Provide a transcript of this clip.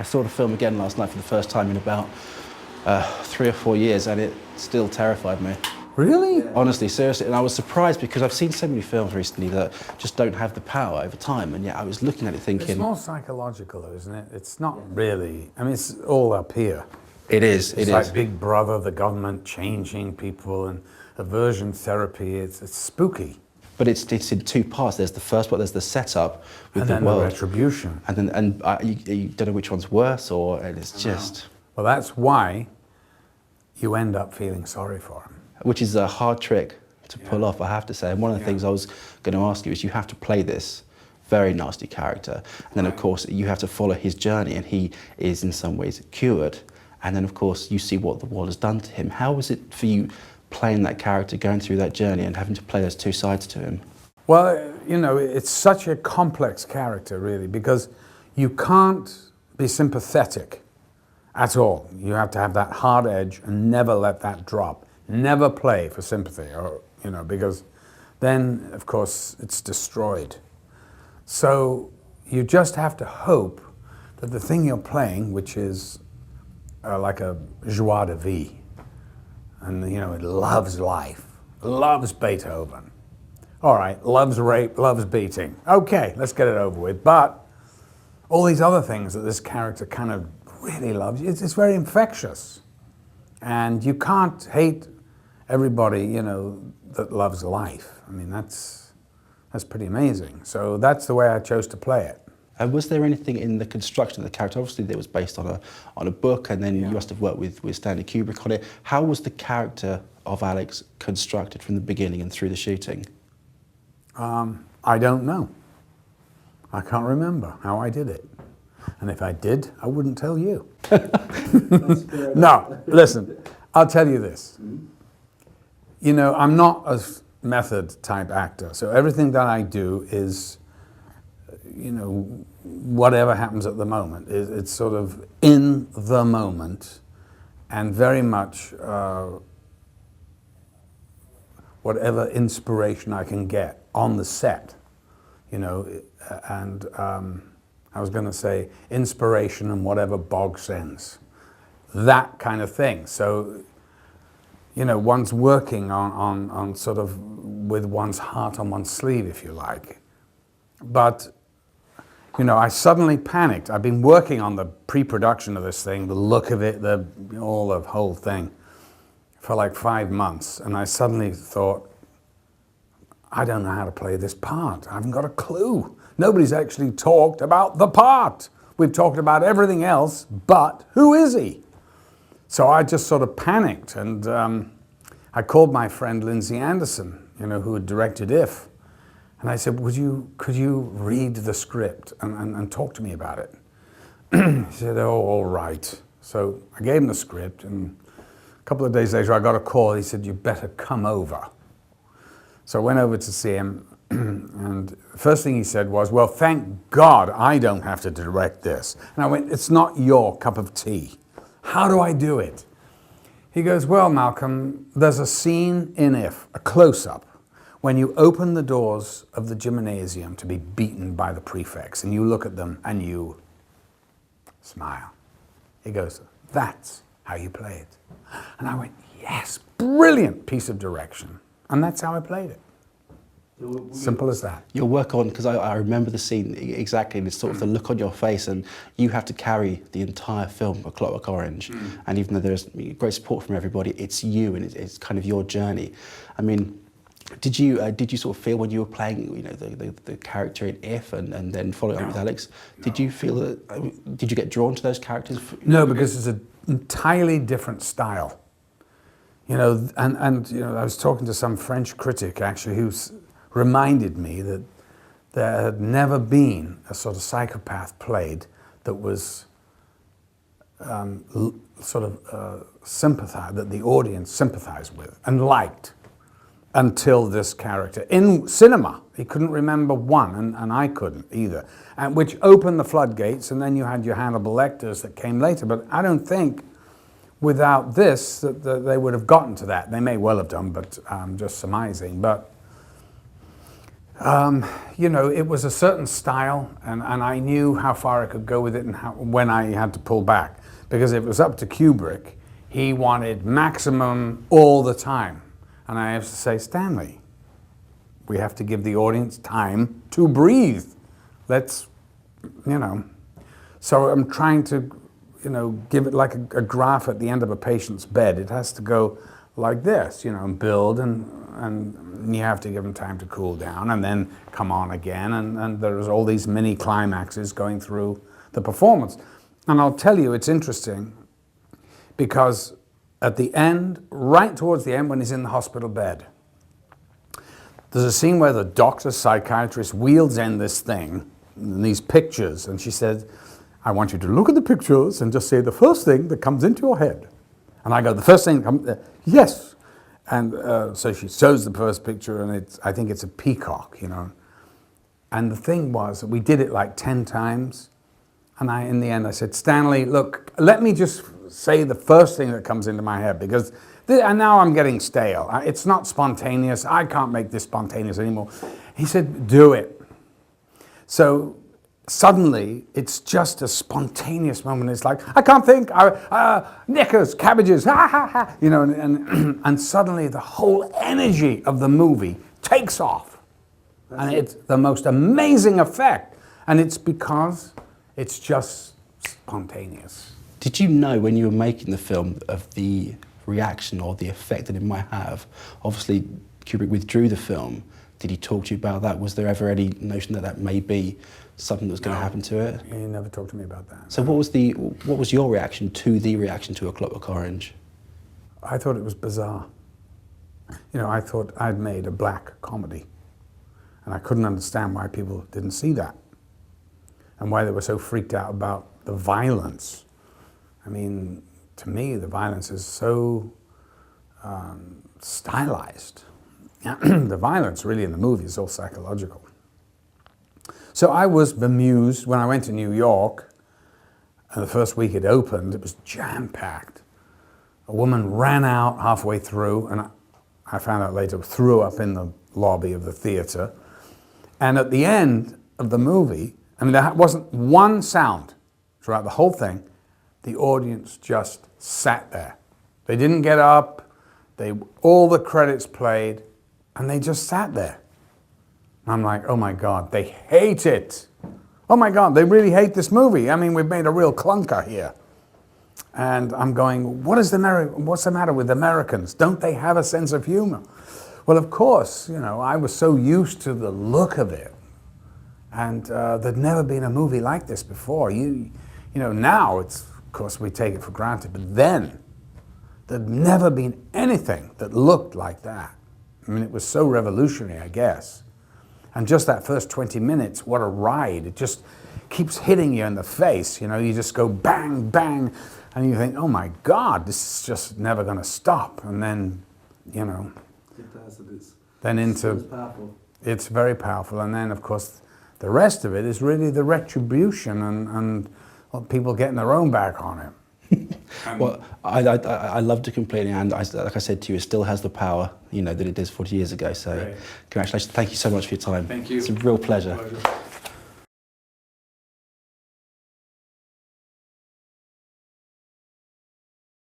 I saw the film again last night for the first time in about 3 or 4 years, and it still terrified me. Really? Honestly, seriously. And I was surprised because I've seen so many films recently that just don't have the power over time, and yet I was looking at it thinking... It's more psychological, though, isn't it? It's not really... I mean, it's all up here. It is, It's like Big Brother, the government changing people, and aversion therapy. It's spooky. But it's in 2 parts. There's the first part, there's the setup with and the then world. the retribution. And then you don't know which one's worse, or and it's just... Well, that's why you end up feeling sorry for him. Which is a hard trick to pull off, I have to say. And one of the things I was going to ask you is you have to play this very nasty character. And then, of course, you have to follow his journey, and he is in some ways cured. And then, of course, you see what the world has done to him. How was it for you playing that character, going through that journey and having to play those 2 sides to him? Well, you know, it's such a complex character, really, because you can't be sympathetic at all. You have to have that hard edge and never let that drop. Never play for sympathy, or, you know, because then, of course, it's destroyed. So you just have to hope that the thing you're playing, which is like a joie de vie, and, you know, it loves life, loves Beethoven. All right, loves rape, loves beating. Okay, let's get it over with. But all these other things that this character kind of really loves, it's very infectious. And you can't hate everybody, you know, that loves life. I mean, that's pretty amazing. So that's the way I chose to play it. And was there anything in the construction of the character? Obviously, it was based on a book, and then you must have worked with Stanley Kubrick on it. How was the character of Alex constructed from the beginning and through the shooting? I don't know. I can't remember how I did it. And if I did, I wouldn't tell you. No, listen, I'll tell you this. You know, I'm not a method type actor, so everything that I do is, you know, whatever happens at the moment. It's sort of in the moment, and very much whatever inspiration I can get on the set, you know, and I was going to say inspiration and whatever bog sends, that kind of thing. So, you know, one's working on sort of with one's heart on one's sleeve, if you like. But, you know, I suddenly panicked. I've been working on the pre-production of this thing, the look of it, the whole thing, for like 5 months. And I suddenly thought, I don't know how to play this part. I haven't got a clue. Nobody's actually talked about the part. We've talked about everything else, but who is he? So I just sort of panicked, and I called my friend Lindsay Anderson, you know, who had directed If, and I said, could you read the script and talk to me about it? He said, oh, all right. So I gave him the script, and a couple of days later I got a call. He said, you better come over. So I went over to see him, and the first thing he said was, well, thank God I don't have to direct this. And I went, it's not your cup of tea. How do I do it? He goes, well, Malcolm, there's a scene in If, a close-up, when you open the doors of the gymnasium to be beaten by the prefects, and you look at them and you smile. He goes, that's how you play it. And I went, yes, brilliant piece of direction. And that's how I played it. Simple as that. Your work on, because I remember the scene exactly, and it's sort of the look on your face, and you have to carry the entire film, A Clockwork Orange, and even though there's great support from everybody, it's you, and it's kind of your journey. I mean, did you sort of feel when you were playing, you know, the character in If, and then following up with Alex, did you feel that, did you get drawn to those characters? No, because it's an entirely different style. You know, and you know, I was talking to some French critic actually who's reminded me that there had never been a sort of psychopath played that was sympathized, that the audience sympathized with and liked until this character. In cinema, he couldn't remember one, and I couldn't either, and which opened the floodgates, and then you had your Hannibal Lecters that came later, but I don't think without this that they would have gotten to that. They may well have done, but I'm just surmising. But You know, it was a certain style, and I knew how far I could go with it and when I had to pull back. Because if it was up to Kubrick, he wanted maximum all the time. And I have to say, Stanley, we have to give the audience time to breathe. Let's, you know. So I'm trying to, you know, give it like a graph at the end of a patient's bed. It has to go like this, you know, and build, and you have to give them time to cool down and then come on again. And there's all these mini climaxes going through the performance. And I'll tell you, it's interesting because at the end, right towards the end when he's in the hospital bed, there's a scene where the doctor, psychiatrist wheels in this thing, in these pictures, and she said, I want you to look at the pictures and just say the first thing that comes into your head. And I go, the first thing that comes, yes. And so she shows the first picture, and I think it's a peacock, you know. And the thing was, we did it like 10 times. And in the end, I said, Stanley, look, let me just say the first thing that comes into my head, because and now I'm getting stale. It's not spontaneous. I can't make this spontaneous anymore. He said, do it. So suddenly, it's just a spontaneous moment. It's like, I can't think, knickers, cabbages, ha, ha, ha. You know, and suddenly the whole energy of the movie takes off. And it's the most amazing effect. And it's because it's just spontaneous. Did you know when you were making the film of the reaction or the effect that it might have? Obviously, Kubrick withdrew the film. Did he talk to you about that? Was there ever any notion that that may be something that was going to happen to it? He never talked to me about that. So what was your reaction to the reaction to A Clockwork Orange? I thought it was bizarre. You know, I thought I'd made a black comedy, and I couldn't understand why people didn't see that, and why they were so freaked out about the violence. I mean, to me, the violence is so stylized. The violence really in the movie is all psychological. So I was bemused when I went to New York, and the first week it opened, it was jam-packed. A woman ran out halfway through, and I found out later, threw up in the lobby of the theater. And at the end of the movie, I mean, there wasn't one sound throughout the whole thing. The audience just sat there. They didn't get up. All the credits played, and they just sat there. And I'm like, oh my God, they hate it. Oh my God, they really hate this movie. I mean, we've made a real clunker here. And I'm going, what's the matter with Americans? Don't they have a sense of humor? Well, of course, you know, I was so used to the look of it. And there'd never been a movie like this before. You know, now it's, of course, we take it for granted, but then there'd never been anything that looked like that. I mean, it was so revolutionary, I guess. And just that first 20 minutes, what a ride. It just keeps hitting you in the face. You know, you just go bang, bang, and you think, oh my God, this is just never going to stop. And then, you know, it does, it's powerful. It's very powerful. And then, of course, the rest of it is really the retribution and well, people getting their own back on it. Well, I loved it completely, and like I said to you, it still has the power, you know, that it did 40 years ago. So, Great. Congratulations! Thank you so much for your time. Thank you. It's a real pleasure.